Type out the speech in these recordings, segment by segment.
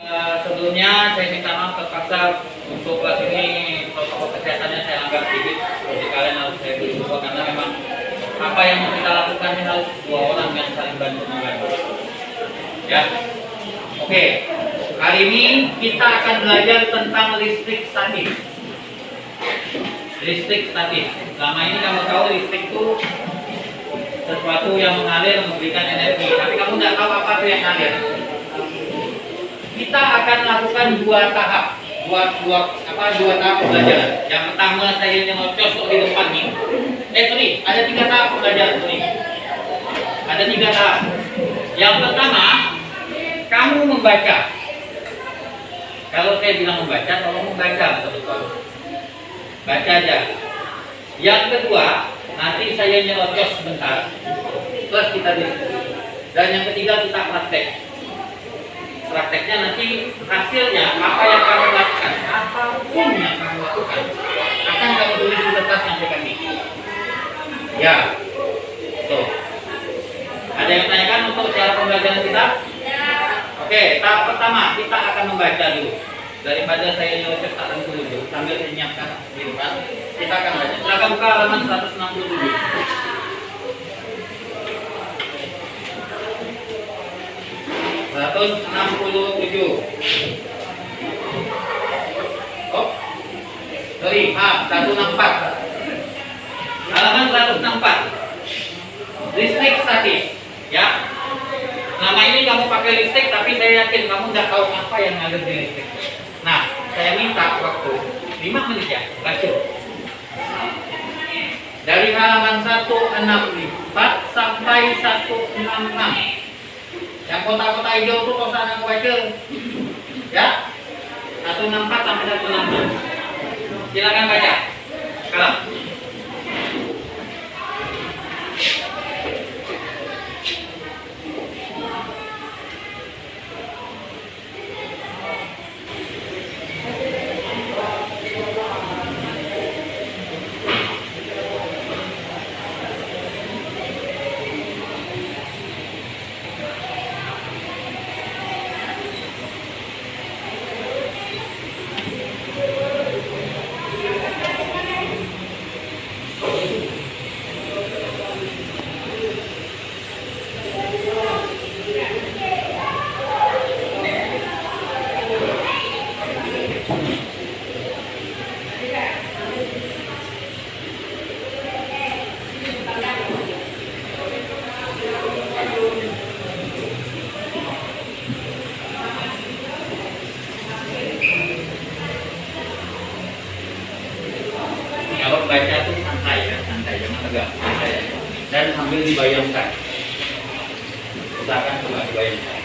Sebelumnya saya minta maaf terpaksa untuk kelas ini protokol kesehatannya saya anggap sedikit, jadi kalian harus saya beri dua karena memang apa yang mau kita lakukan ini harus dua orang yang saling bantu membantu. Ya, oke. Hari ini kita akan belajar tentang listrik statis. Listrik statis. Selama ini kamu tahu listrik itu sesuatu yang mengalir memberikan energi, tapi kamu nggak tahu apa itu yang mengalir. Kita akan lakukan dua tahap pembelajaran. Yang pertama saya nyerocos di depan nih. Ada 3 tahap pembelajaran ini. Ada 3 tahap. Yang pertama, kamu membaca. Kalau saya bilang membaca, tolong membaca betul-betul. Baca aja. Yang kedua, nanti saya nyerocos sebentar. Terus kita diskusi. Dan yang ketiga kita praktek. Prakteknya nanti hasilnya apa yang kamu lakukan, apapun yang kamu lakukan akan kamu tulis di kertas sampai kami. Ya, tuh. Ada yang tanyakan untuk cara pembelajaran kita? Oke, tahap pertama kita akan membaca dulu. Daripada saya nyocok tak tentu dulu sambil menyiapkan di depan, kita akan baca. Silakan buka halaman 167. 167. Oh, sorry, maaf, 164. Halaman 164. Listrik statis, ya. Selama ini kamu pakai listrik, tapi saya yakin kamu nggak tahu apa yang ngalir di listrik. Nah, saya minta waktu 5 menit ya, baca. Dari halaman 164 sampai 166. Yang kota-kota hijau itu kok sana aku baca. Ya. 164 sampai 166. Silakan baca. Sekarang. Kalau baca tuh santai ya, jangan tegak, santai. Dan sambil dibayangkan. Usahakan coba dibayangkan.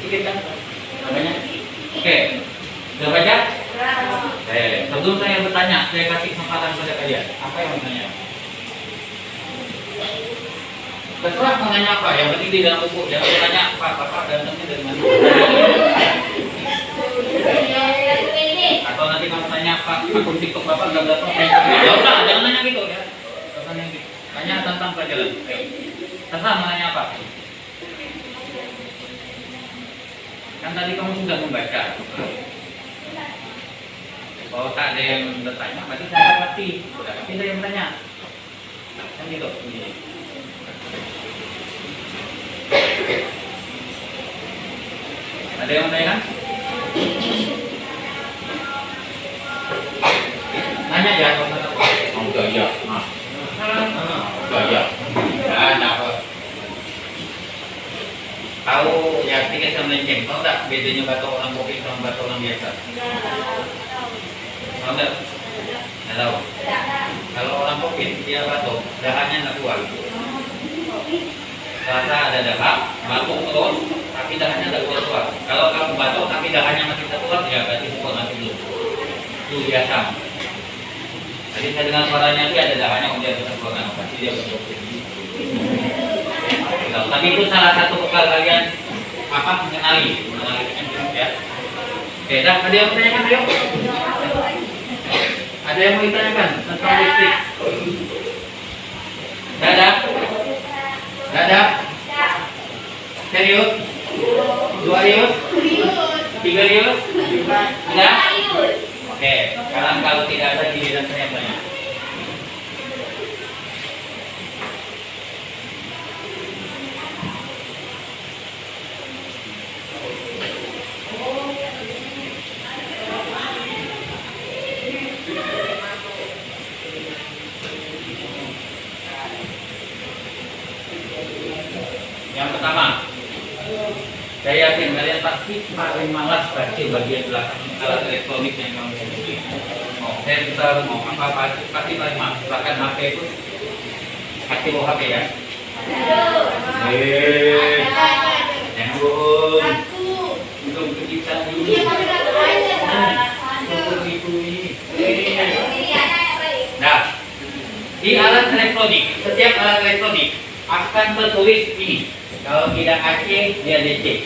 Sedikit kan? Namanya? Oke. Sudah baca? Sebelum saya bertanya, saya kasih kesempatan pada kalian. Apa yang mau tanya? Terserah mau nanya apa, yang penting di dalam buku. Jangan bertanya, Pak, Bapak gantengnya dari mana? Atau nanti kamu tanya, Pak, akun TikTok Bapak gak datang. Ya udah, jangan nanya gitu ya. Jangan nanya gitu. Tanya tentang pelajaran. Terserah mau nanya apa? Kan tadi kamu sudah membaca. Kalau tak ada yang bertanya, berarti saya pasti. Sudah pasti ada yang bertanya. Kan gitu. Ada yang bertanya kan? Nanya ya, kalau nggak tahu. Oh, enggak ya. Enggak ya. Ada apa? Tahu ya tiga sama lenceng. Tahu tak bedanya batok orang kopi sama batok orang biasa? Tahu tak? Nggak tahu. Kalau orang kopi dia batok, dahannya nggak keluar. Rasa ada dahak, batuk terus, tapi dahannya nggak keluar. Kalau kamu batuk tapi dahannya masih keluar, ya berarti syukur nanti dulu. Itu biasa. Jadi saya dengar suaranya dia ada dahannya, dia bisa keluar, pasti dia batuk. Tapi itu salah satu bekal kalian apa mengenali ya. Oke, dah ada yang bertanyakan ayo. Ada yang mau ditanyakan tentang listrik? Dadah. Dadah. Serius? 2 rius? 3 rius? Sudah? Oke, sekarang kalau tidak ada giliran saya tanya. Yang pertama, saya yakin kalian pasti paling malas baca bagian belakang alat elektronik yang kamu miliki. Mau sensor, mau apa pasti paling malas. Bahkan HP itu pasti bawa HP ya. Jangan bohong. Belum kita ini. Nah, di alat elektronik, setiap alat elektronik akan tertulis ini. Kalau tidak AC, dia DC.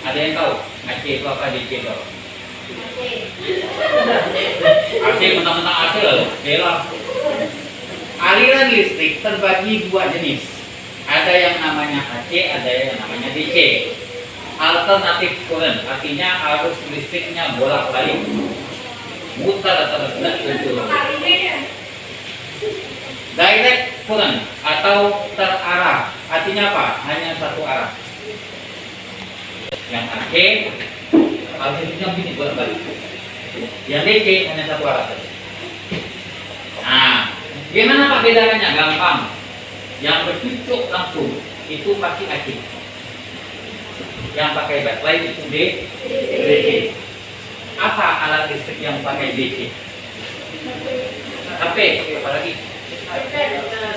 Ada yang tahu AC itu apa, DC itu? AC mentang-mentang AC lalu. Bela. Aliran listrik terbagi 2 jenis. Ada yang namanya AC, ada yang namanya DC. Alternatif current, artinya arus listriknya bolak-balik, mutar atau tidak betul. Direct current atau terarah, artinya apa? Hanya satu arah. Yang AC arus listriknya begini bolak-balik. Yang DC hanya satu arah saja. Nah, gimana Pak bedanya? Gampang. Yang bercucuk langsung itu pasti AC. Yang pakai baterai itu DC. Apa alat listrik yang pakai DC? HP, apalagi?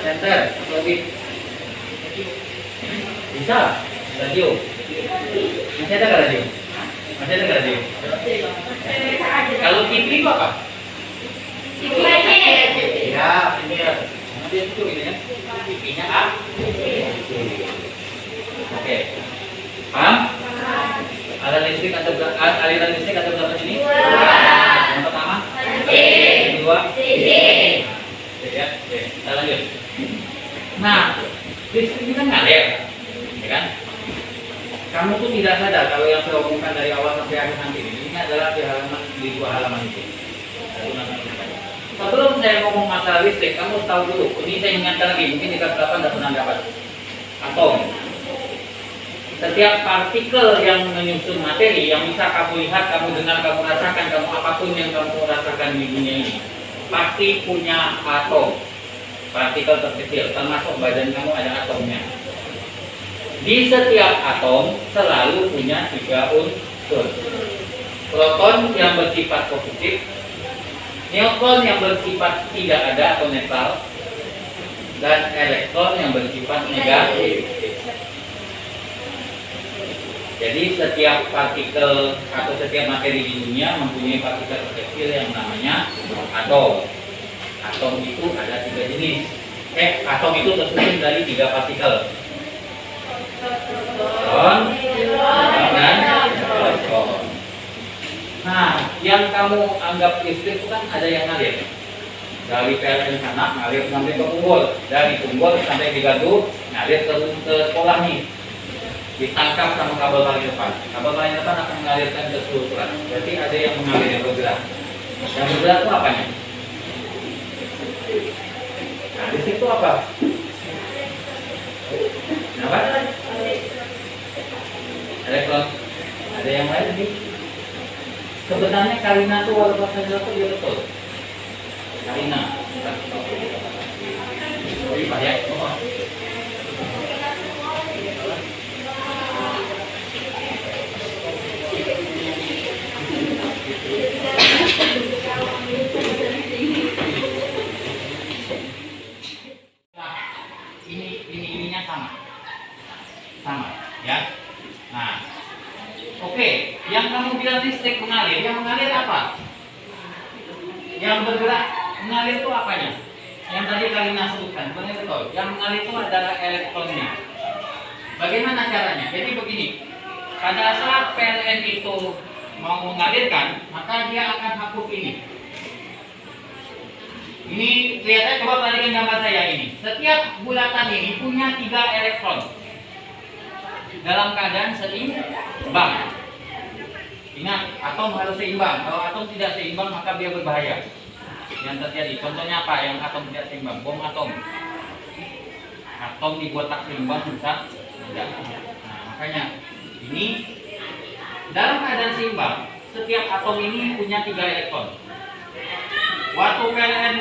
Senter, lebih bisa radio. Masih ada radio? Masih ada radio? Kalau TV itu apa? Ya, ini ya. Nanti itu gitu ya. TV-nya A. Oke. Paham? Aliran listrik atau berapa ini? Yang pertama? Yang kedua? Ya, oke, kita lanjut. Nah, listrik ini kan ngalir, ya kan? Kamu tuh tidak sadar kalau yang saya omongkan dari awal sampai akhir nanti ini adalah di 2 halaman itu. Sebelum saya ngomong masalah listrik, kamu tahu dulu. Ini saya ingatkan lagi, mungkin di kelas 8 tidak pernah dapat. Atom. Setiap partikel yang menyusun materi, yang bisa kamu lihat, kamu dengar, kamu rasakan, kamu apapun yang kamu rasakan di dunia ini, pasti punya atom, partikel terkecil, termasuk badan kamu ada atomnya. Di setiap atom selalu punya 3 unsur. Proton yang bersifat positif, neutron yang bersifat tidak ada atau netral, dan elektron yang bersifat negatif. Jadi setiap partikel atau setiap materi di dunia mempunyai partikel terkecil yang namanya atom. Atom itu ada 3 jenis. Atom itu tersusun dari 3 partikel. Proton, dan elektron. Nah, yang kamu anggap listrik itu kan ada yang ngalir. Dari PLN sana ngalir sampai ke Unggul, dari Unggul sampai di Gardu ngalir ke sekolah nih. Ditangkap sama kabel paling depan. Kabel paling depan akan mengalirkan ke seluruh surat. Berarti ada yang mengalir yang bergerak. Yang bergerak itu apanya? Nah, listrik itu apa? Kenapa? Elektron. Ada yang lain nih? Sebenarnya Karina itu walaupun saja itu dia betul. Karina. Sorry Pak ya. Ininya sama ya. Nah, oke, yang kamu bilang listrik mengalir, yang mengalir apa? Yang bergerak mengalir itu apanya? Yang tadi Karina sebutkan, sebenarnya betul. Yang mengalir itu adalah elektronnya. Bagaimana caranya? Jadi begini, pada saat PLN itu mau mengalirkan, maka dia akan hapus ini. Ini lihatnya, coba perhatikan gambar saya ini. Setiap bulatan ini punya 3 elektron dalam keadaan seimbang. Ingat, atom harus seimbang. Kalau atom tidak seimbang maka dia berbahaya. Yang terjadi, contohnya apa yang atom tidak seimbang? Bom atom. Atom dibuat tak seimbang bisa tidak. Nah, makanya ini dalam keadaan seimbang, setiap atom ini punya 3 elektron. Waktu PLN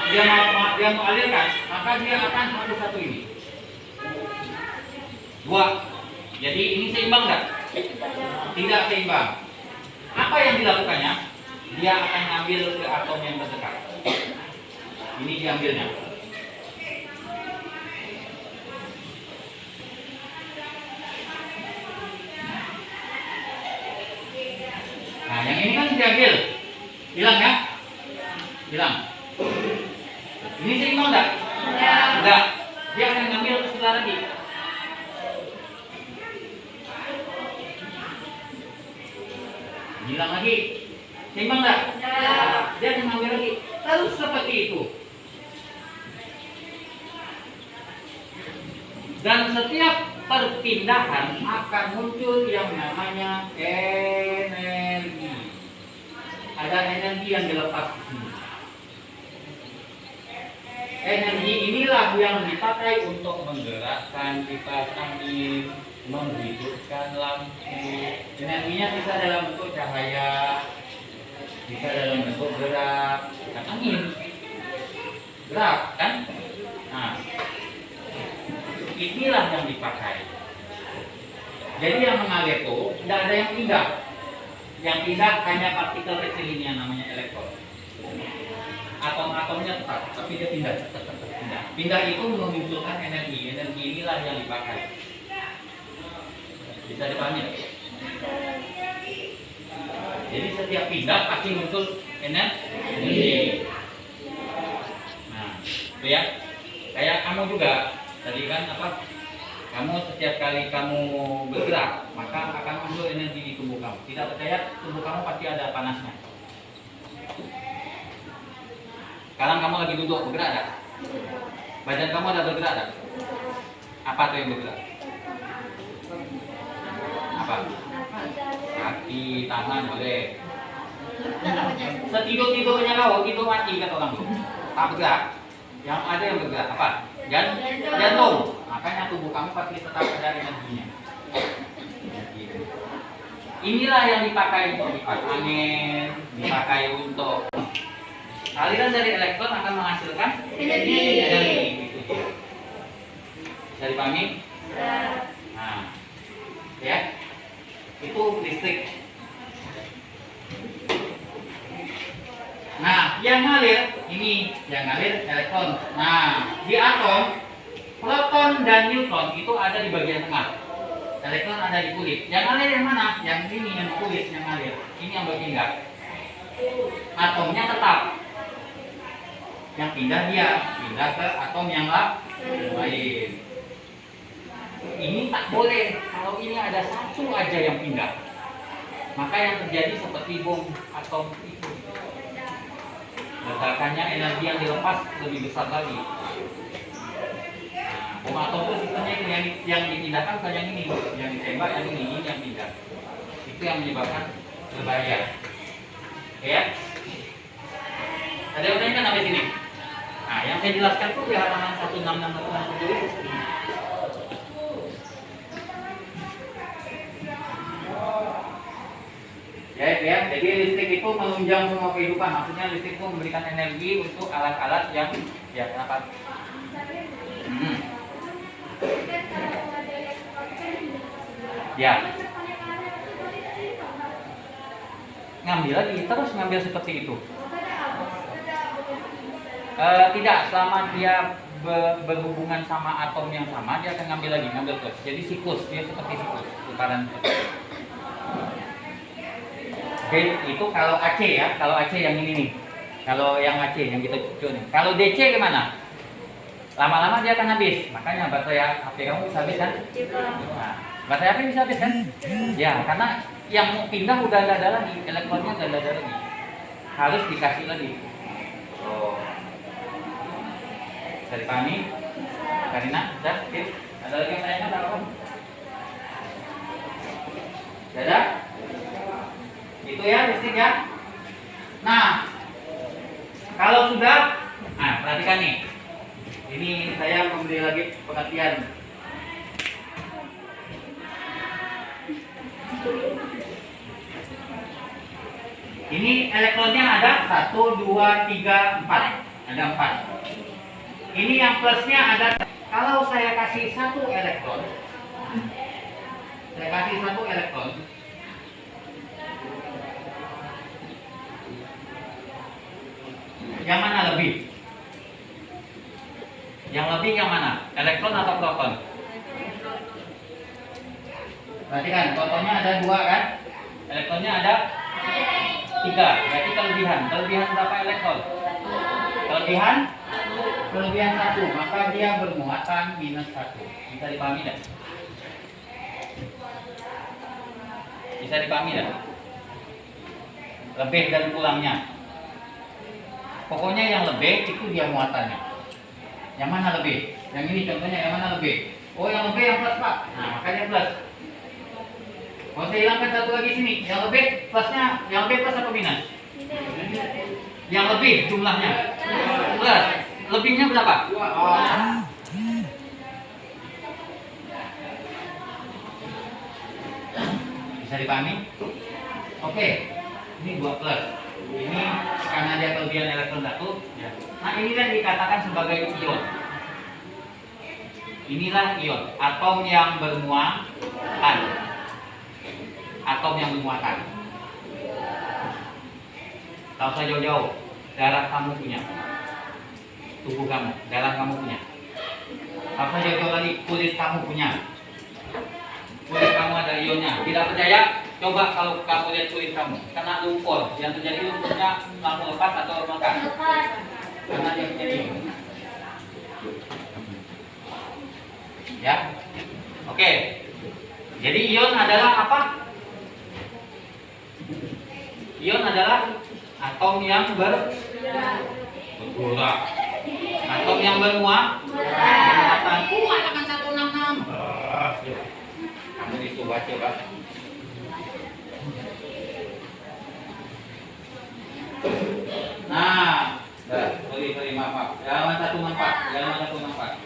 dia mengalirkan, maka dia akan satu satu ini. 2. Jadi ini seimbang enggak? Tidak seimbang. Apa yang dilakukannya? Dia akan ngambil ke atom yang terdekat. Ini diambilnya. Nah, yang ini kan diambil. Hilang ya? Hilang. Ini seimbang enggak? Enggak. Dia akan ngambil ke sebelah lagi. Hilang lagi. Seimbang enggak? Dia akan ngambil lagi. Terus seperti itu. Dan setiap perpindahan akan muncul yang namanya energi. Ada energi yang dilepas di sini. Energi inilah yang dipakai untuk menggerakkan kipas angin, menghidupkan lampu. Energinya bisa dalam bentuk cahaya, bisa dalam bentuk gerak, kan angin, gerak kan? Nah, inilah yang dipakai. Jadi yang mengalir itu tidak ada yang pindah. Yang pindah hanya partikel kecil ini yang namanya elektron. Atom-atomnya tetap, tapi dia pindah. Pindah itu memunculkan energi. Energi inilah yang dipakai. Bisa dipahami? Jadi setiap pindah pasti muncul energi. Nah, itu ya. Kayak kamu juga tadi kan apa? Kamu setiap kali kamu bergerak, maka akan muncul energi di tubuh kamu. Tidak percaya, tubuh kamu pasti ada panasnya. Sekarang kamu lagi duduk, bergerak tak? Badan kamu ada bergerak tak? Apa tuh yang bergerak? Apa? Kaki, tangan boleh. Setidur-tidurnya kau, itu mati kata orang tuh. Tak bergerak. Yang ada yang bergerak apa? Jantung. Makanya tubuh kamu pasti tetap ada energinya. Inilah yang dipakai untuk kipas angin, dipakai untuk aliran dari elektron akan menghasilkan energi. Bisa dipahami? Nah, ya, itu listrik. Nah, yang ngalir ini, yang ngalir elektron. Nah, di atom, proton dan neutron itu ada di bagian tengah. Elektron ada di kulit. Yang ngalir yang mana? Yang ini yang di kulit yang ngalir. Ini yang berpindah. Atomnya tetap. Yang pindah dia pindah ke atom yang lain. Ini tak boleh. Kalau ini ada satu aja yang pindah, maka yang terjadi seperti bom atom itu. Ledakannya energi yang dilepas lebih besar lagi. Nah, bom atom itu sistemnya itu yang dipindahkan bukan yang ini, yang ditembak yang ini yang pindah. Itu yang menyebabkan berbahaya. Oke ya? Ada yang bertanya kan sampai sini? Nah, yang saya jelaskan tuh di halaman 166 ya, jadi listrik itu menunjang semua kehidupan. Maksudnya listrik itu memberikan energi untuk alat-alat yang ya kenapa? Ya. Ngambil lagi, terus ngambil seperti itu. Tidak, selama dia berhubungan sama atom yang sama, dia akan ngambil lagi, ngambil terus. Jadi siklus, dia seperti siklus putaran. Oke, itu kalau AC ya, kalau AC yang ini nih. Kalau yang AC yang kita cucu nih. Kalau DC gimana? Lama-lama dia akan habis. Makanya baterai HP kamu bisa habis kan? Nah, baterai HP bisa habis kan? Ya, karena yang mau pindah udah nggak ada lagi, elektronnya nggak ada lagi. Harus dikasih lagi. Oh. Bisa dipahami? Karina, sudah? Ada lagi yang lainnya apa? Ada? Itu ya listrik ya. Nah, kalau sudah, nah perhatikan nih. Ini saya memberi lagi pengertian. Ini elektronnya ada 1, 2, 3, 4. Ada 4. Ini yang plusnya ada. Kalau saya kasih satu elektron, yang mana lebih? Yang lebih yang mana? Elektron atau proton? Perhatikan, protonnya ada 2 kan? Elektronnya ada 3. Berarti kelebihan. Kelebihan berapa elektron? Kelebihan 1. Maka dia bermuatan -1. Bisa dipahami tidak? Bisa dipahami tidak? Lebih dan kurangnya. Pokoknya yang lebih itu dia muatannya. Yang mana lebih? Yang ini contohnya yang mana lebih? Oh, yang lebih yang plus Pak. Nah, makanya plus. Mau saya hilangkan satu lagi sini. Yang lebih plusnya, yang lebih plus apa minus? Yang lebih jumlahnya plus. Lebihnya berapa? 2. Bisa dipahami? Oke. Ini 2 plus. Ini karena dia kelebihan elektron 1 ya. Nah, ini kan dikatakan sebagai ion. Inilah ion, atom yang bermuatan. Atom yang bermuatan. Tahu saya jauh-jauh, darah kamu punya. Tubuh kamu, darah kamu punya. Tahu saya jauh-jauh lagi, kulit kamu punya. Kulit kamu ada ionnya. Tidak percaya? Coba kalau kamu lihat kulit kamu, kena lumpur, yang terjadi lumpurnya langsung lepas atau melekat? Karena dia punya ion. Ya, oke. Jadi ion adalah apa? Ion adalah atom yang bergerak, atom yang bermuatan. Ada kan 166. Kamu dicoba coba. Nah, sorry maaf. Halaman 164, halaman 164.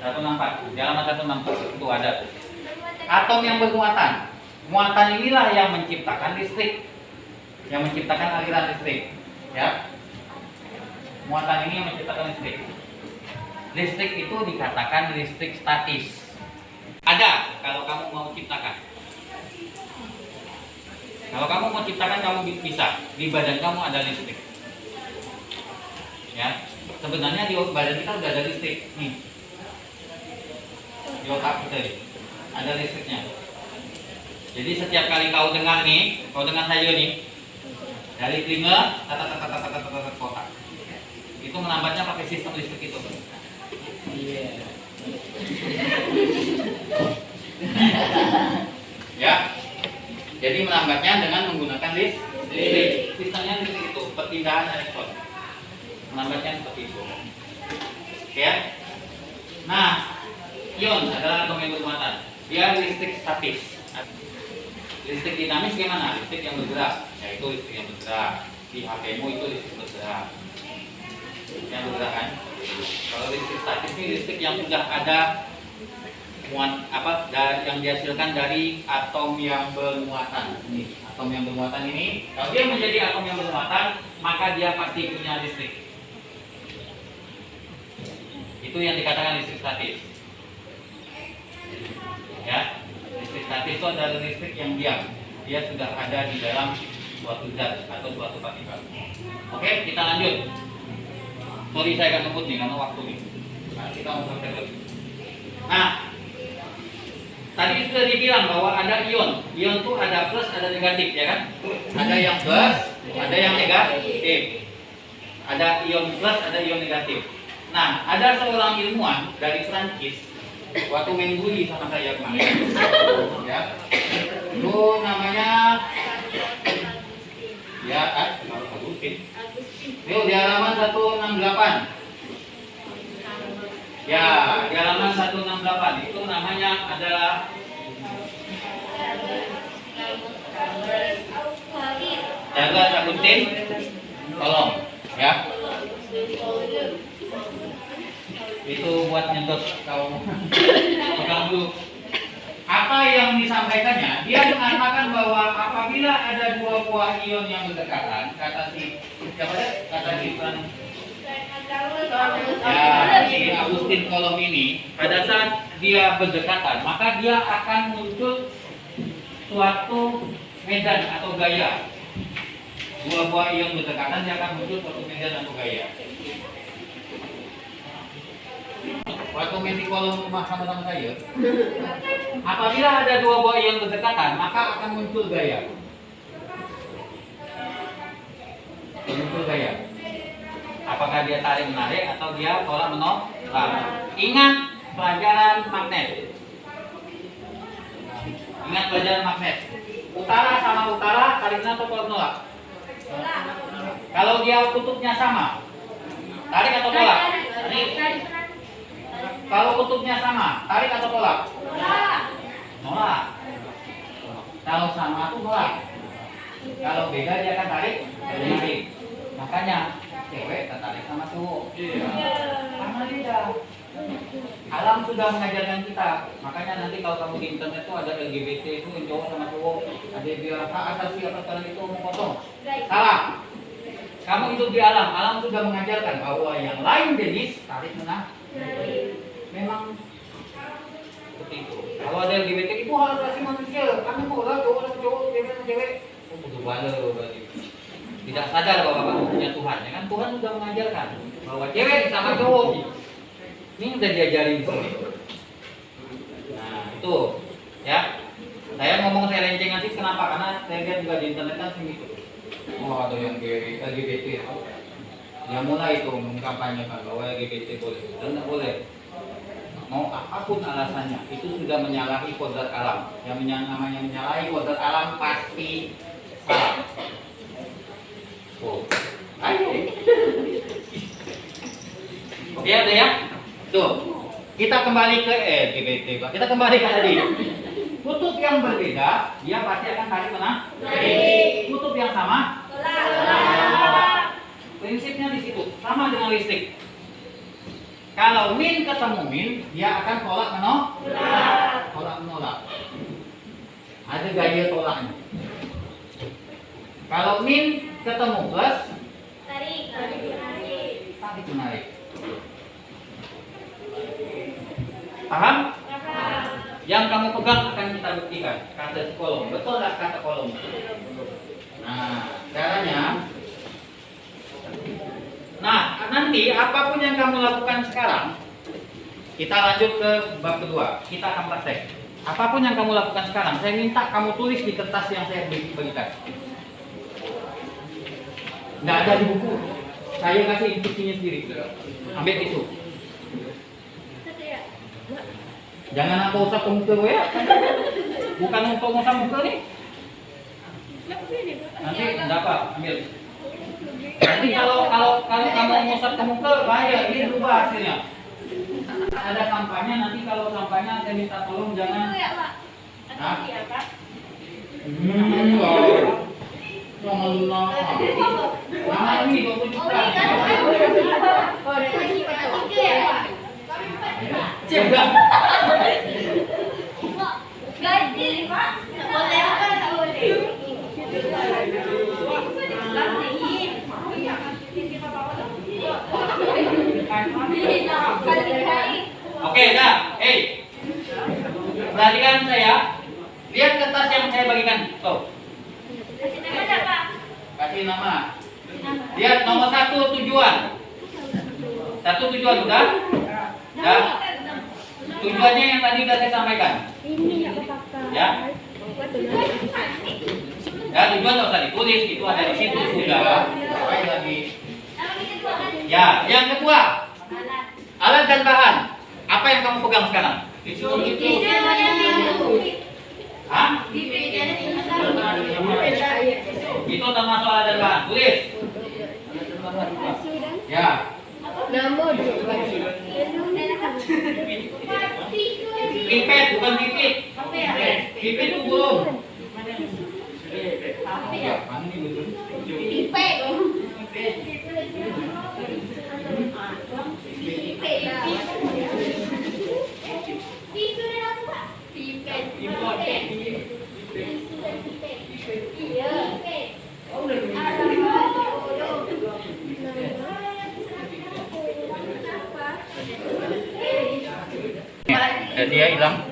164, halaman 164 itu ada. Atom yang bermuatan. Muatan inilah yang menciptakan listrik. Yang menciptakan aliran listrik. Ya. Muatan ini yang menciptakan listrik. Listrik itu dikatakan listrik statis. Ada kalau kamu mau ciptakan. Kalau kamu mau ciptakan, kamu bisa. Di badan kamu ada listrik. Ya, sebenarnya di badan kita udah ada listrik. Nih, di otak kita ini ada listriknya. Jadi setiap kali kau dengar saja nih, dari telinga, kotak. Itu melambatnya pakai sistem listrik itu. Iya. Ya. Jadi melambatnya dengan menggunakan listrik. Sistemnya listrik itu perpindahan elektron. Melambatnya seperti itu. Oke ya. Nah, ion adalah atom yang bermuatan. Dia listrik statis. Listrik dinamis gimana? Listrik yang bergerak, yaitu listrik yang bergerak. Di HP-mu itu listrik bergerak. Yang bergerak kan? Kalau listrik statis ini listrik yang sudah ada yang dihasilkan dari atom yang bermuatan. Ini atom yang bermuatan ini, kalau dia menjadi atom yang bermuatan, maka dia pasti punya listrik. Itu yang dikatakan listrik statis. Ya. Listrik statis itu adalah listrik yang diam. Dia sudah ada di dalam suatu zat atau suatu partikel. Oke, kita lanjut. Sorry saya akan ngebut nih karena waktu nih. Nah, kita mau praktek. Nah, tadi sudah dibilang bahwa ada ion. Ion itu ada plus, ada negatif, ya kan? Ada yang plus, ada yang negatif. Ada ion plus, ada ion negatif. Nah, ada seorang ilmuwan dari Prancis waktu main bully sama saya kemarin, ya, itu namanya ya Agustin. Yuk di halaman 168. Ya, di halaman 168 itu namanya adalah Douglas Agustin. Tolong, ya. Itu buat nyentuh kau pegang dulu. Apa yang disampaikannya? Dia mengatakan bahwa apabila ada dua buah ion yang berdekatan, kata si Agustin Kolom ini, pada saat dia berdekatan, maka dia akan muncul suatu medan atau gaya. Dua buah ion berdekatan, dia akan muncul suatu medan atau gaya. Waktu main di kolom rumah sama-sama saya, apabila ada dua buah ion berdekatan, maka akan muncul gaya. Muncul gaya. Apakah dia tarik menarik atau dia tolak menolak? Ingat pelajaran magnet. Ingat pelajaran magnet. Utara sama utara, tarik atau tolak menolak? Kalau dia kutubnya sama, tarik atau tolak? Kalau kutubnya sama, tarik atau tolak? Nolak. Kalau sama tuh nolak. Kalau beda dia akan tarik. Makanya cewek tertarik sama cowok. Karena beda. Alam sudah mengajarkan kita. Makanya nanti kalau kamu di internet tuh ada LGBT itu yang cowok sama cowok. Ada yang bilang hak asasi atas kalian itu omong kosong. Salah. Kamu hidup di alam. Alam sudah mengajarkan bahwa yang lain jenis tarik menang. Memang seperti itu. Kalau ada LGBT itu hal asasi manusia. Kamu mau lah cowok sama cowok, cewek sama cewek. Oh betul banget berarti. Tidak sadar bahwa kamu punya Tuhan. Ya kan Tuhan sudah mengajarkan bahwa cewek sama cowok. Ini udah diajarin di sini. Nah itu, ya. Saya ngomong saya rencengan sih kenapa? Karena saya lihat juga di internet kan segitu. Oh ada yang LGBT. Dia mulai itu mengkampanyekan bahwa LGBT boleh dan tidak boleh. Mau apapun alasannya, itu sudah menyalahi kodrat alam. Yang namanya menyalahi kodrat alam pasti salah. Oh, ayo. Oke ada ya? Tuh, kita kembali ke LGBT. Kita kembali ke tadi. Kutub yang berbeda, dia pasti akan tarik mana? Kutub yang sama? Prinsipnya di situ, sama dengan listrik. Kalau min ketemu min, dia akan tolak menolak. Tolak menolak. Ada gaya tolaknya. Kalau min ketemu plus, tarik menarik. Paham? Yang kamu pegang akan kita buktikan. Kata kolom, betul tak kata kolom? Nah, caranya. Nah, nanti apapun yang kamu lakukan sekarang, kita lanjut ke bab kedua. Kita akan praktek. Apapun yang kamu lakukan sekarang, saya minta kamu tulis di kertas yang saya bagikan. Nggak ada di buku. Saya kasih instruksinya sendiri. Ambil tisu. Jangan apa usah komputer ya. Bukan untuk ngusap muka nih. Nanti enggak apa, ambil. Nanti kalau kamu ngusap ke muka, bahaya, ini berubah hasilnya. Ada sampahnya, nanti kalau sampahnya saya minta tolong jangan. Nah. Nah, ini 20 juta. Coba. Gaji, Pak. Boleh apa? Tak boleh. Oke, dah. Perhatikan saya. Lihat kertas yang saya bagikan. Tuh. Kasih nama tak, Pak? Kasih nama. Lihat nomor 1 tujuan. 1 tujuan udah? Dah. Tujuannya yang tadi sudah saya sampaikan. Ya. Ya, tujuan nggak usah ditulis, itu ada di situ sudah. Baik lagi. Ya, yang kedua, alat dan bahan. Apa yang kamu pegang sekarang? Hah? Itu termasuk alat dan bahan. Tulis. Ya. Pipet bukan pipit. Pipit itu belum. Dia hilang.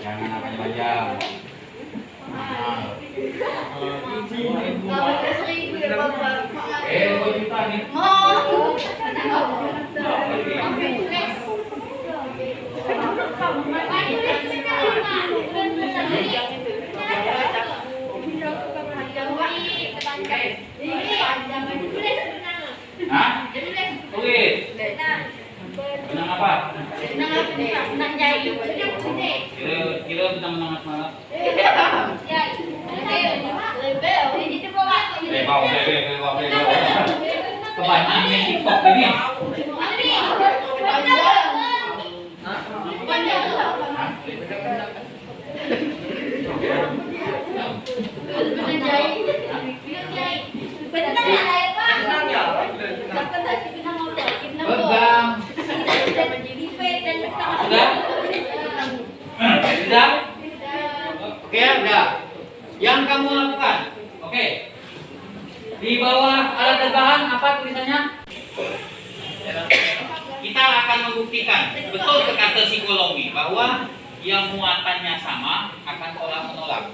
Jangan panjang-panjang. Juta nih. Hah? Tulis. Benang apa? Benang jahit. Kira benang semangat. Kebanyakan ini TikTok ini. Pegang. Sudah? Oke, udah. Yang kamu lakukan. Oke. Di bawah alat dan bahan apa tulisannya? Kita akan membuktikan betul kata psikologi bahwa yang muatannya sama akan tolak menolak.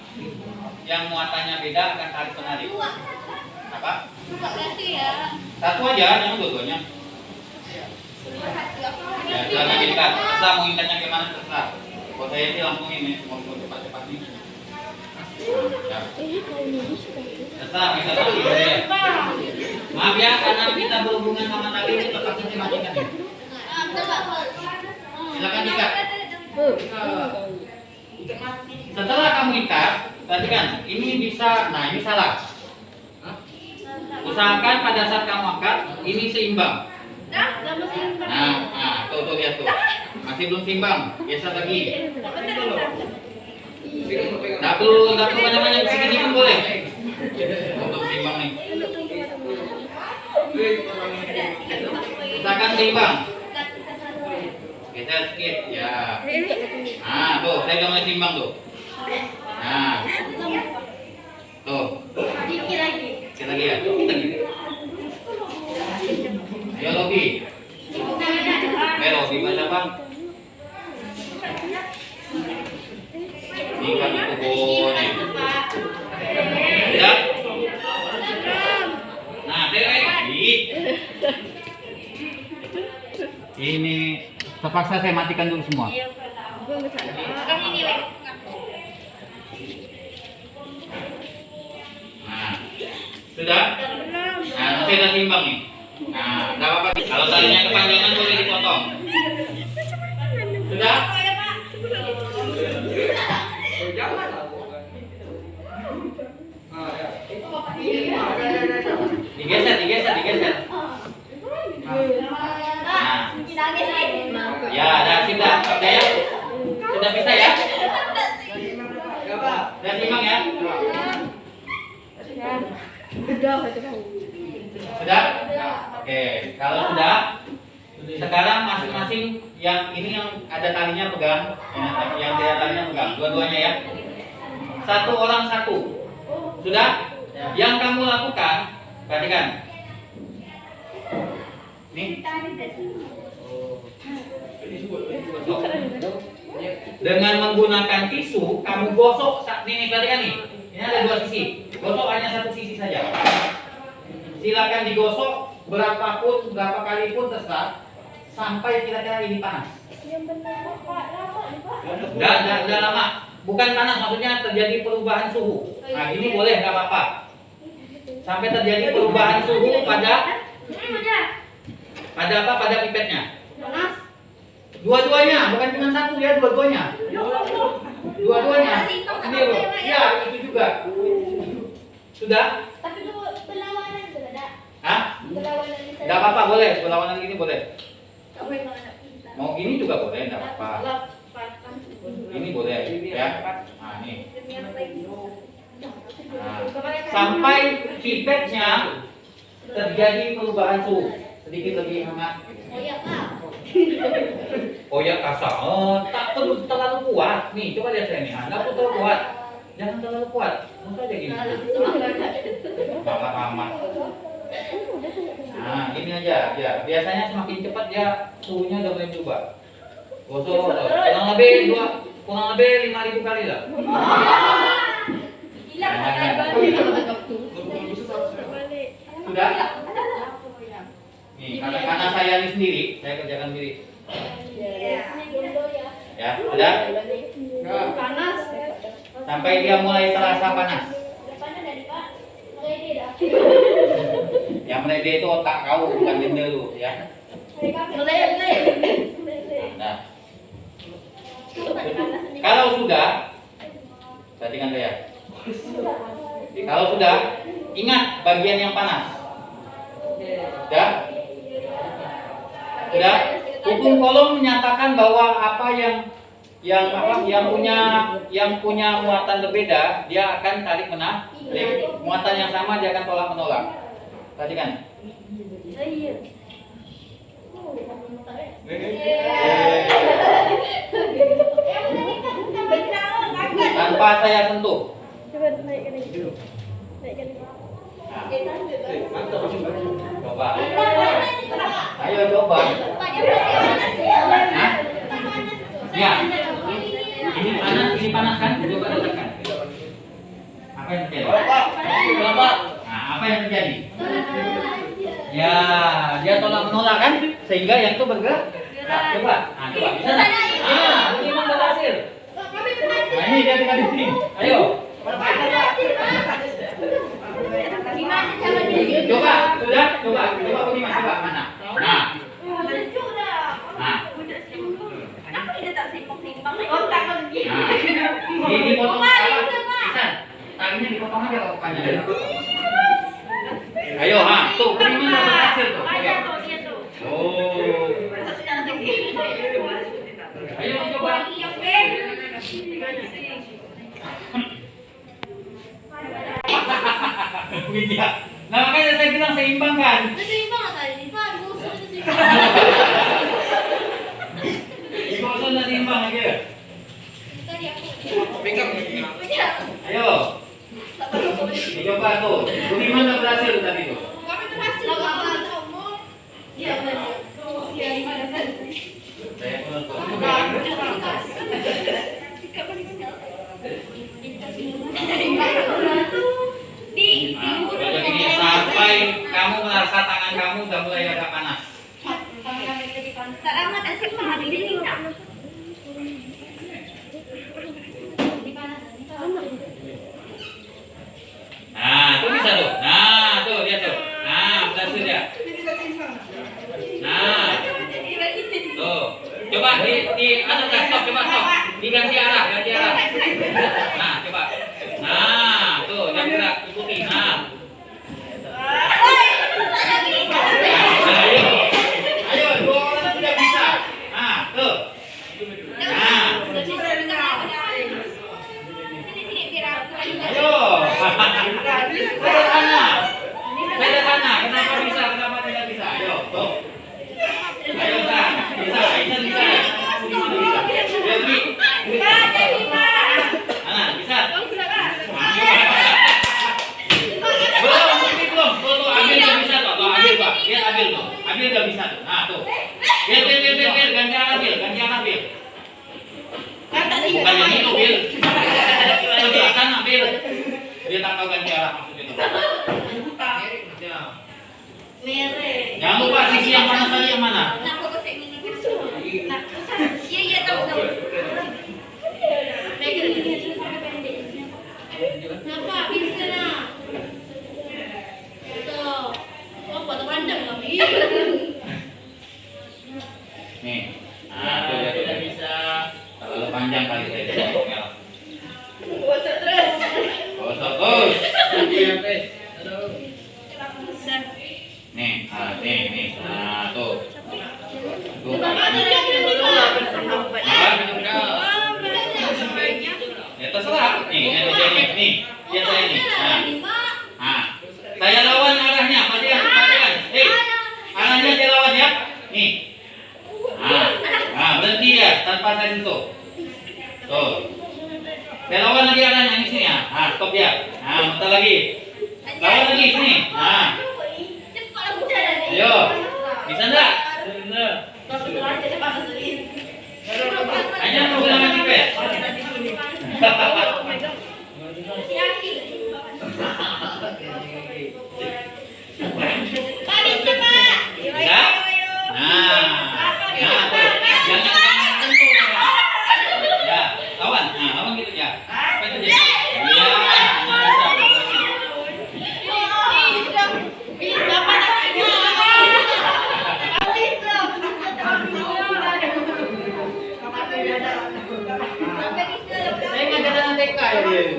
Yang muatannya beda akan tarik menarik. Apa? Satu aja, jangan dua-duanya. Ya, jangan dekat. Terserah mau intanya gimana terserah. Kalau saya sih langsung ini, mau cepat-cepat nih. Ya. Terserah kita pakai ya. Maaf ya, karena kita berhubungan sama tali ini terpaksa saya matikan ya. Silakan ikat. Setelah kamu ikat, perhatikan, ini bisa, nah ini salah. Usahakan pada saat kamu angkat, ini seimbang. Nah, tuh lihat tuh. Masih belum seimbang, biasa lagi. Nggak perlu banyak-banyak segini pun boleh. Untuk seimbang nih. Usahakan seimbang. Geser sedikit, ya. Nah, tuh, saya udah mulai seimbang tuh. Nah, tuh. Dikit lagi ya. Ayo Robi. Robi baca bang. Ini kan itu boleh. Ya. Nah, Terpaksa saya matikan dulu semua. Kami ini lagi. Nah, sudah? Nah, saya udah timbang nih. Nah, nggak apa-apa. Kalau talinya kepanjangan boleh dipotong. Sudah? Digeser. Ya, dah sudah. Sudah ya? Sudah bisa ya? Sudah timbang ya? Sudah? Oke, kalau sudah, sekarang masing-masing yang ini yang ada talinya pegang, yang tidak talinya pegang, dua-duanya ya. Satu orang satu. Sudah? Yang kamu lakukan, perhatikan. Nih. Dengan menggunakan tisu, kamu gosok. Nih, perhatikan nih. Ini ada dua sisi. Gosok hanya satu sisi saja. Silakan digosok berapa kali pun terserah sampai kira-kira ini panas. Udah lama. Bukan panas, maksudnya terjadi perubahan suhu. Nah, ini boleh, nggak apa-apa. Sampai terjadi perubahan suhu pada apa? Pada pipetnya. Dua-duanya, bukan cuma satu ya, dua-duanya. Dua-duanya. Ini loh. Ya, itu juga. Sudah? Tapi itu berlawanan juga ada. Hah? Berlawanan bisa. Nggak apa-apa, boleh. Berlawanan gini boleh. Nggak boleh berlawanan. Mau gini juga boleh, nggak apa-apa. Ini boleh, ya. Nah, ini. Nah, sampai pipetnya terjadi perubahan suhu, sedikit lebih hangat. Oh iya, Kak. Oh ya kasar, tak perlu terlalu kuat. Nih, coba lihat saya nih, nggak perlu terlalu kuat. Jangan terlalu kuat, masa aja gini. Amat. Nah, ini aja, ya. Biasanya semakin cepat dia suhunya udah mulai berubah. Gosok, kurang lebih 5.000 kali lah. Sudah? Nih, karena saya ini sendiri, saya kerjakan sendiri. Ya, sudah? Panas. Sampai dia mulai terasa panas. Yang mendidih itu otak kau, bukan denda lu, ya. Nah. Kalau sudah, perhatikan saya. Kalau sudah, ingat bagian yang panas. Sudah? Sudah? Hukum kolom menyatakan bahwa apa yang punya muatan berbeda, dia akan tarik menarik. Muatan yang sama dia akan tolak menolak. Perhatikan. Tanpa saya sentuh. Coba. Ayo coba. Hah? Ya. Ini panas kan? Coba rasakan. Apa yang terjadi? Nah, apa yang terjadi? Ya, dia tolak menolak kan? Sehingga yang itu bergerak. Nah, coba. Nah, coba. Bisa nggak? Ah, ini memang berhasil. Nah, ini dia tinggal di sini. Ayo. Coba, sudah? Coba bagaimana? Coba mana? Nah. Ini potong apa? Bisa. Talinya dipotong aja kalau panjang. Ayo, tuh, bagaimana berhasil tuh? Oh. Ayo coba. Iya. Nah, makanya saya bilang seimbang kan? Seimbang tadi, Pak. Digosok dan seimbang aja. Tadi aku. Ayo. Dicoba tuh. Bagaimana berhasil tadi tuh? Kami berhasil. Iya, benar. Iya, gimana kan? Saya penonton. Jadi sampai kamu merasa tangan kamu udah mulai agak panas. Tak amat Nah, tuh bisa tuh. Nah, tuh lihat tuh. Nah, berhasil ya. Nah, tuh. Coba anu dah, stop, coba stop. Diganti arah, ganti arah. Nah, coba. Nah, tuh yang gerak ikuti. Nah. Ayo. Ayo, dua orang sudah bisa. Nah, tuh. Nah. Ayo. Sederhana. Sederhana. Kenapa bisa? Kenapa tidak bisa? Ayo, tuh. Ayo, San. Bisa, Aisyah bisa. Ayo, Bi. Mana? Bisa? Belum, ini belum. Tuh, ambil udah bisa tuh. Tuh, ambil, Pak. Lihat ambil tuh. Ambil udah bisa tuh. Nah, tuh. Biar. Ganti arah, Bil. Ganti arah, Bil. Bukan yang itu, Bil. Sebelah sana, Bil. Dia tak tahu ganti arah maksud itu. Jangan lupa sisi yang mana tadi yang mana? Iya tahu. Kenapa bisa nak? Tuh, oh foto pandang kami. Nih, nah tuh dia tidak bisa. Terlalu panjang kali saya potongnya. Bosan terus. Terus. Nih, nih. Nah, tuh. Tuh. Ya terserah. Nih. Lihat saya nih. Nah. Saya lawan arahnya. Perhatikan. Arahnya saya lawan ya. Nih. Nah, berhenti ya tanpa saya sentuh. Tuh. Saya lawan lagi arahnya ini sini ya. Nah, stop ya. Nah, bentar lagi. Lawan lagi sini. Nah. Ayo. Bisa enggak? Hanya menggunakan pipet. Bisa? Nah, tuh. Jangan sentuh ya. Ya, lawan. Nah, lawan gitu ya. Apa itu dia? Iya, saya nggak ada TK ya dia itu.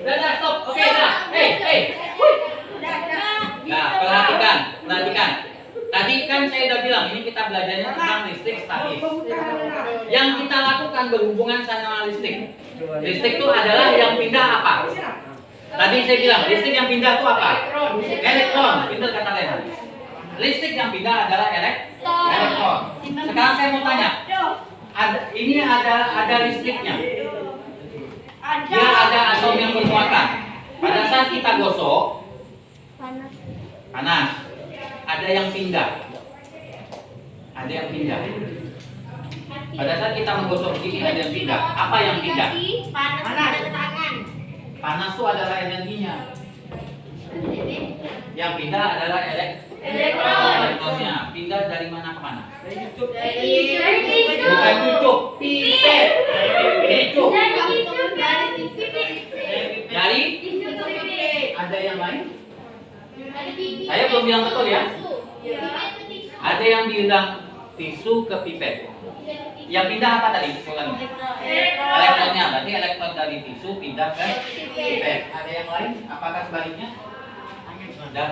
Dah, stop. Oke, dah. Nah, perhatikan. Tadi kan saya udah bilang ini kita belajarnya tentang listrik statis. Yang kita lakukan berhubungan sama listrik. Listrik itu adalah yang pindah apa? Tadi saya bilang listrik yang pindah itu apa? Elektron. Pintar kata Lehan. Listrik yang pindah adalah elektron. Sekarang saya mau tanya. Ini ada listriknya. Dia ada atom yang bermuatan. Pada saat kita gosok, panas. Ada yang pindah. Pada saat kita menggosok ini ada yang pindah. Apa yang pindah? Panas itu adalah energinya. Yang pindah adalah elektronnya. Pindah dari mana ke mana? Bukan cucuk, pipet. Cucuk. Dari? Ada yang lain? Saya belum bilang betul ya. Ada yang bilang tisu ke pipet. Yang pindah apa tadi? Elektronnya. Berarti elektron dari tisu pindah ke pipet. Ada yang lain? Apakah sebaliknya? Ada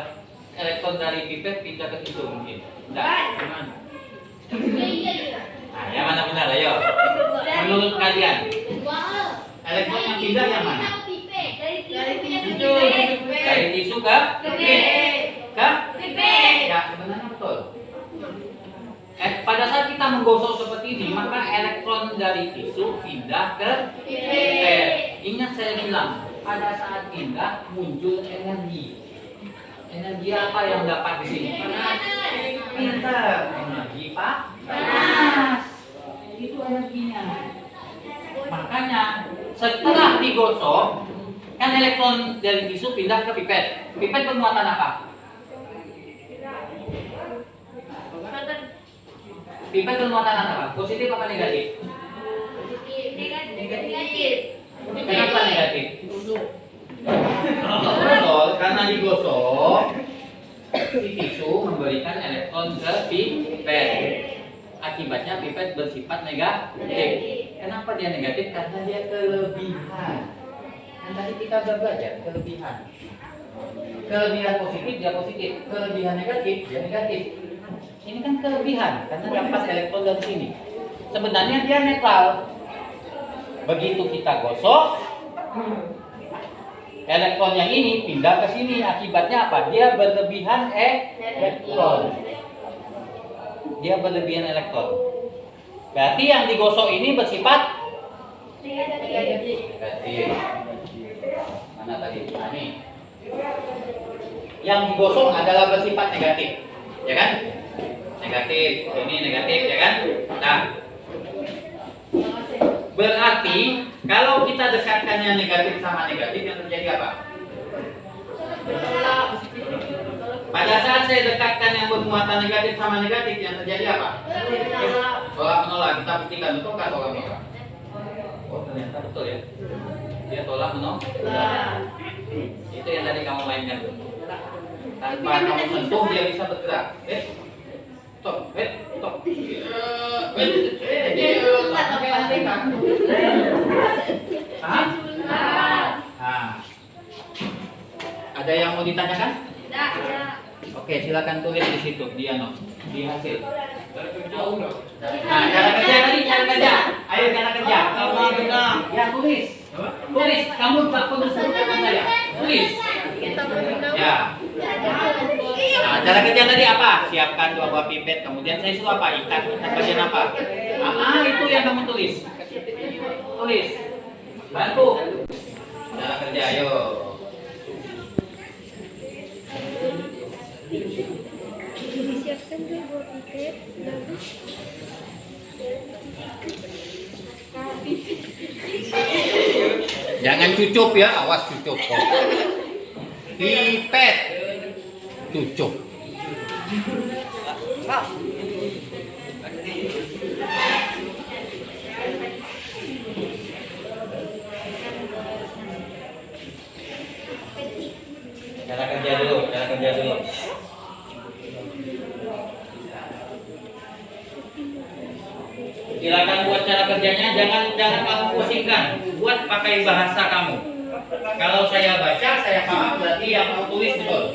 elektron dari pipet pindah ke tisu mungkin. Enggak. Nah, yang mana benar? Ayo. Menurut kalian, elektron yang pindah yang mana? Dari tisu ke pipet. Ya, sebenarnya betul. Pada saat kita menggosok seperti ini, maka elektron dari tisu pindah ke pipet. Ingat saya bilang, pada saat pindah muncul energi. Energi apa yang dapat di sini? Pintar. Energi panas. Itu energinya. Makanya setelah digosok, kan elektron dari tisu pindah ke pipet. Pipet bermuatan apa? Pipet bermuatan apa? Positif apa negatif? Negatif. Kenapa negatif? Betul, karena digosok si tisu memberikan elektron ke pipet. Akibatnya pipet bersifat negatif. Kenapa dia negatif? Karena dia kelebihan. Kan tadi kita sudah belajar kelebihan. Kelebihan positif dia positif, kelebihan negatif dia negatif. Ini kan kelebihan karena dapat elektron dari sini. Sebenarnya dia netral. Begitu kita gosok, elektron yang ini pindah ke sini. Akibatnya apa? Dia berlebihan elektron. Dia berlebihan elektron. Berarti yang digosok ini bersifat negatif. Mana tadi? Nah, ini. Yang digosok adalah bersifat negatif, ya kan? Negatif. Ini negatif, ya kan? Nah, berarti kalau kita dekatkannya negatif sama negatif, yang terjadi apa? Pada saat saya dekatkan yang bermuatan negatif sama negatif, yang terjadi apa? Tolak menolak. Kita buktikan, betul kan tolak menolak? Oh, ternyata betul ya. Dia tolak menolak. Itu yang tadi kamu mainkan. Tanpa kamu sentuh, dia bisa bergerak. Stop, stop. Ada yang mau ditanyakan? Oke, silakan tulis di situ, di hasil. Nah, cara kerja tadi, cara kerja. Ayo cara kerja. Ya, tulis. Tulis. Kamu tak perlu sebutkan saya. Tulis. Ya. Nah, cara kerja tadi apa? Siapkan 2 buah pipet, kemudian saya suruh apa? Ikat bagian apa? Itu yang kamu tulis. Tulis. Bantu. Cara kerja, ayo. Disiapkan 2 buah pipet. Jangan cucup ya, awas cucup. Pipet. Cucup. Cara kerja dulu, cara kerja dulu. Silakan buat cara kerjanya, jangan kamu pusingkan. Buat pakai bahasa kamu. Kalau saya baca, saya paham, berarti yang kamu tulis betul.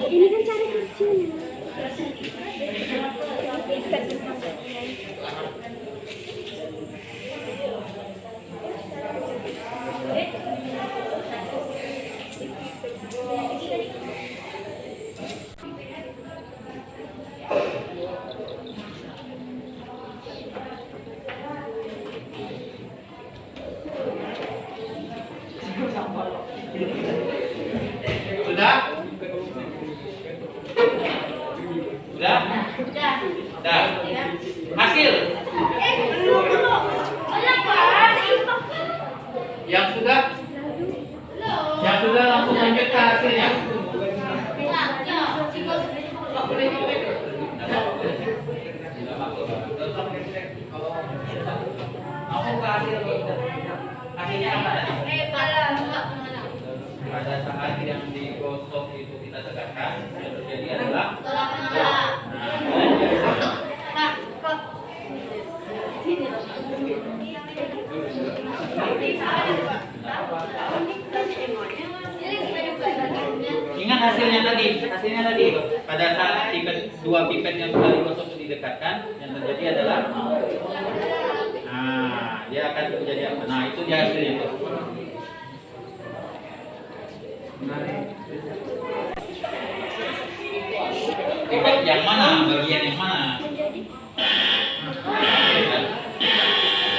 Ini kan cara kerjanya. Sudah? Sudah? Sudah. Hasil. Yang sudah? Yang sudah langsung lanjut ke hasilnya. Langsung ke hasil. Hasilnya apa tadi? Pada saat yang digosok itu kita tegakkan, yang terjadi adalah ingat hasilnya tadi pada saat dua pipet yang sudah digosok itu didekatkan, yang terjadi adalah dia akan terjadi apa? Nah, itu dia hasilnya tuh. Pipet yang mana? Bagian yang mana?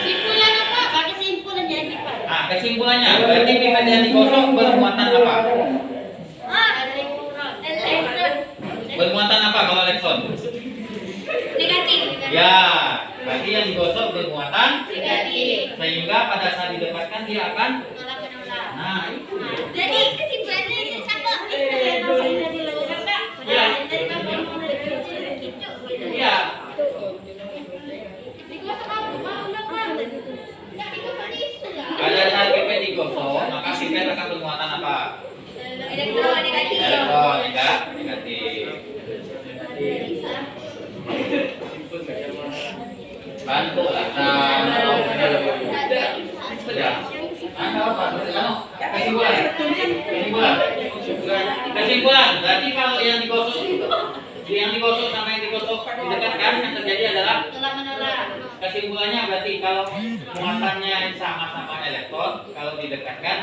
Simpulan apa? Pakai simpulan jadi pipa. Kesimpulannya, berarti pipet yang digosok bermuatan apa? Elektron. Bermuatan apa kalau elektron? Negatif. Ya, berarti yang digosok bermuatan Negatif. sehingga pada saat didekatkan dia akan Menolak. nah itu. Jadi kesimpulannya sama. bantu lah. Sudah. Apa? Kesimpulan. Berarti kalau yang digosok sama yang digosok didekatkan, yang terjadi adalah kesimpulannya berarti kalau muatannya sama-sama elektron, kalau didekatkan,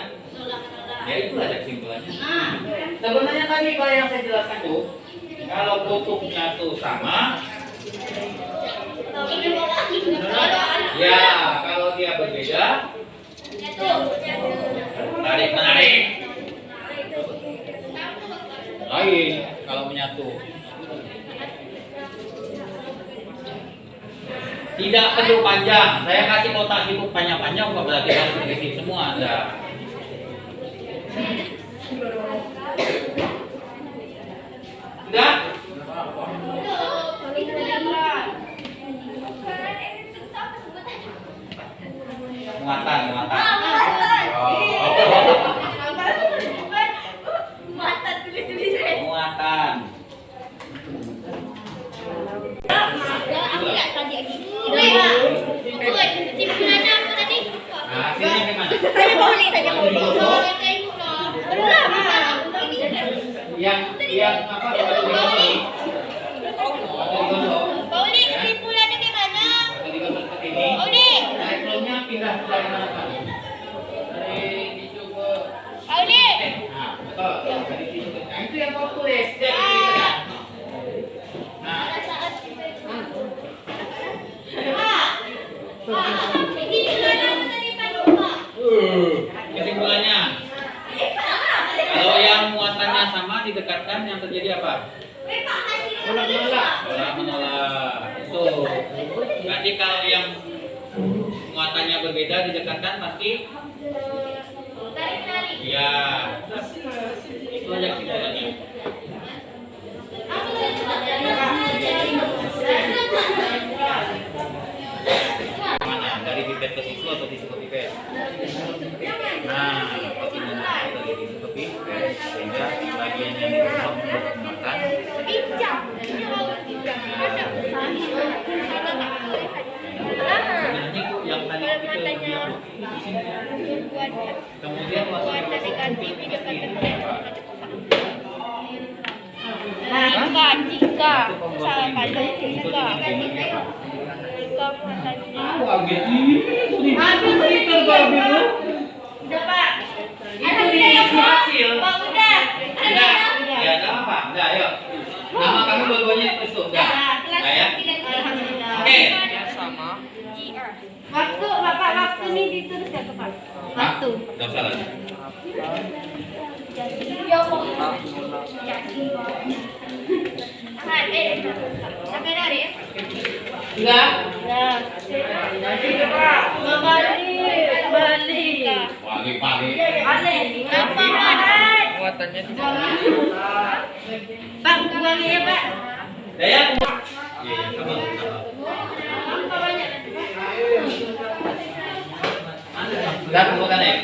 ya itulah kesimpulannya. Sebenarnya tadi kalau yang saya jelaskan tuh, kalau kutubnya tuh sama, ya kalau dia berbeda, tarik menarik, lain kalau menyatu. Tidak perlu panjang. Saya kasih kotak itu panjang-panjang kok berarti harus diisi semua. Ada. Sudah? Muatan. Muatan. Nah, hasilnya gimana? Yang apa? Elektronnya pindah dari mana? Dari tisu ke nah, betul. Dari tisu ke nah, itu yang kau tulis. Nah, kesimpulannya, kalau yang muatannya sama didekatkan, yang terjadi apa? Menolak. Itu. Berarti kalau yang muatannya berbeda didekatkan pasti ya. Itu aja kesimpulannya. Mana? Dari pipet ke tisu atau tisu ke pipet? Nah, pakai menggunakan dari tisu ke pipet sehingga bagian yang dikosong untuk makan. Sebenarnya yang tadi kita lihat di sini. Kemudian waktu jika salah panjang nama kamu dua-duanya itu sudah. Nah, ya. Oke. Sama. Waktu ini ditulis ya Pak? Waktu. Enggak salah. Ya Allah. Sampai dari ya? Enggak. Balik. Muatannya Pak, uangnya ya Pak. Daya. Iya, sabar. Enggak, bukan ya.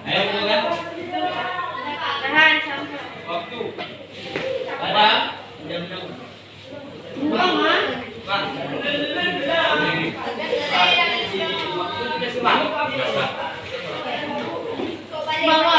Ayo, bukan. Tahan sampai. Waktu. Ada. Buang, Mas. Bawa.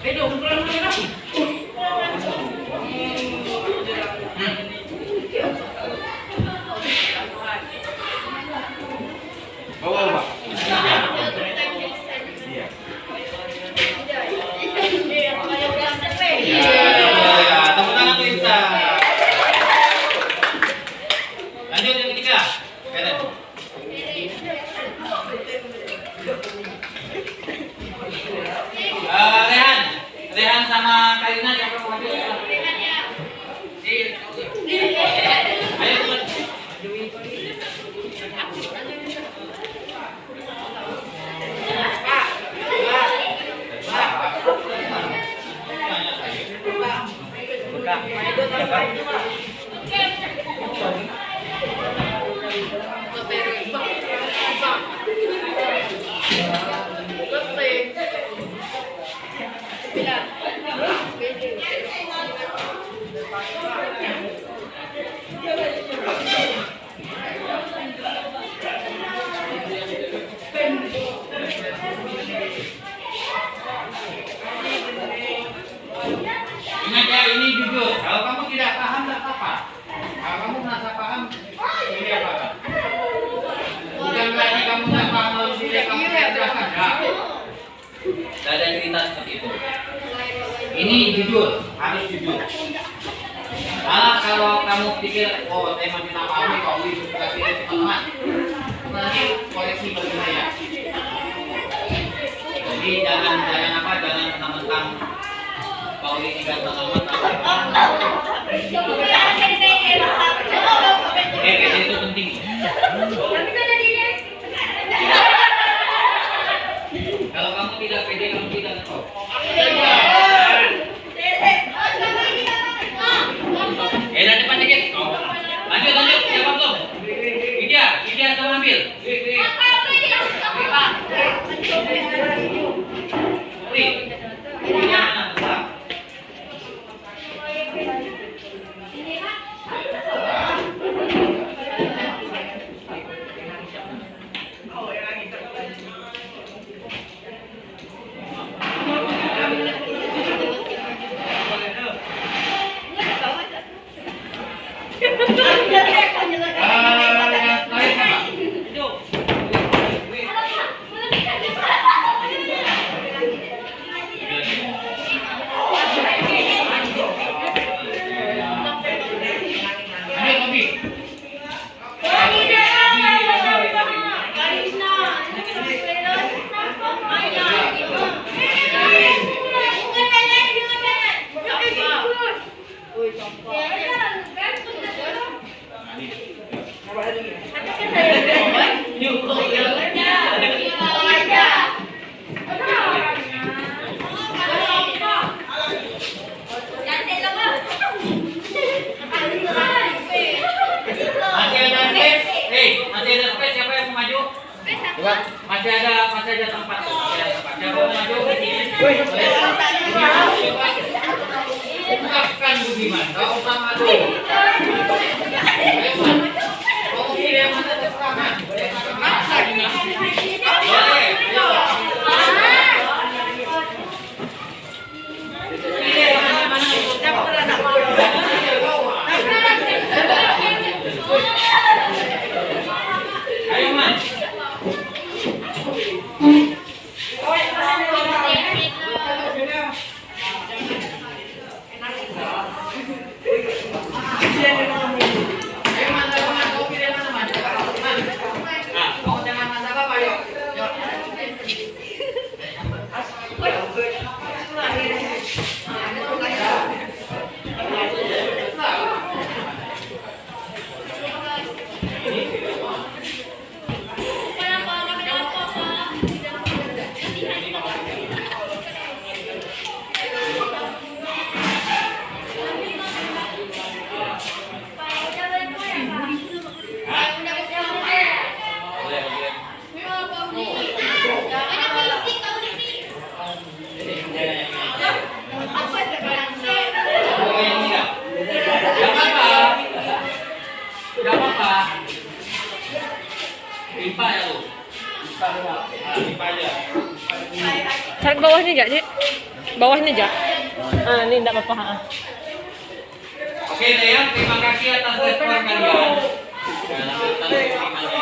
Bawa, Pak. Ya, tepuk tangan untuk Insa. Lanjut yang ketiga. Kanan. Rehan sama Karina siapa mau maju? Ayo teman. Ingat ya, ini jujur. Kalau kamu tidak paham, tidak apa-apa. Kalau kamu merasa paham, ini apa? Bukan berarti kamu tidak paham, lalu tidak kamu tidak jelaskan. Tidak ada cerita seperti itu. Ini jujur, harus jujur. Malah kalau kamu pikir, oh saya masih tak paham nih, kalau itu sudah tidak teman-teman. Nanti koleksi bagi saya. Jadi jangan mentang-mentang Pauli ini ganteng amat. Itu penting. Kalau kamu tidak pede, kamu tidak tahu. Dari depan dikit. Lanjut, siapa belum? Widya sama ambil. Masih ada tempat. Siapa mau maju? Bukan Budiman, kau usah maju. Kau pilih yang mana terserah. Boleh, ayo. Pilih yang mana siapa nak mau? Ayo man. Pipa ya lu. Pipa aja. Tarik bawahnya enggak, Dik? Bawahnya aja. Ah, ini enggak apa-apa. Ah. Oke deh ya, terima kasih atas respon kalian. Ya, lanjut pertimbangannya.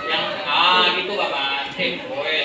Yang gitu kapan? Boy,